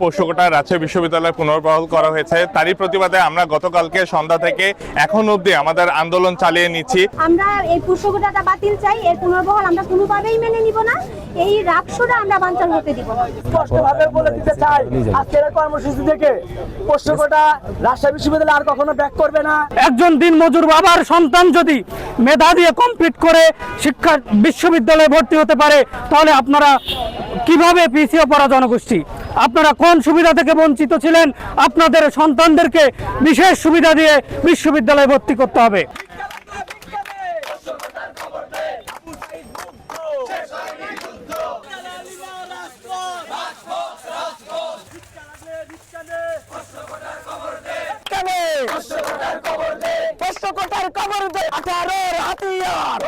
পোষ্যকোটা রাজশাহী বিশ্ববিদ্যালয় পুনর্বহাল করা হয়েছে, তারই প্রতিবাদে আমরা গতকালকে সন্ধ্যা থেকে এখন অবধি আমাদের আন্দোলন চালিয়ে নিচ্ছি। আমরা এই পোষ্যকোটাটা বাতিল চাই, এর পুনর্বহাল আমরা কোনোভাবেই মেনে নিব না। এই রাক্ষসটা আমরা বানচাল হতে দিব না। স্পষ্টভাবে বলে দিতে চাই, আজকের কর্মসূচি থেকে পোষ্যকোটা রাজশাহী বিশ্ববিদ্যালয় আর কখনো ব্যাক করবে না। একজন দিনমজুর বাবার সন্তান যদি মেধা দিয়ে কমপ্লিট করে শিক্ষা বিশ্ববিদ্যালয়ে ভর্তি হতে পারে, তাহলে আপনারা কিভাবে পিছিয়ে পড়া জনগোষ্ঠী, আপনারা কোন সুবিধা থেকে বঞ্চিত ছিলেন? আপনাদের সন্তানদেরকে বিশেষ সুবিধা দিয়ে বিশ্ববিদ্যালয়ে ভর্তি করতে হবে। পোষ্যকোটার কবর দে 18 হাতিয়ার।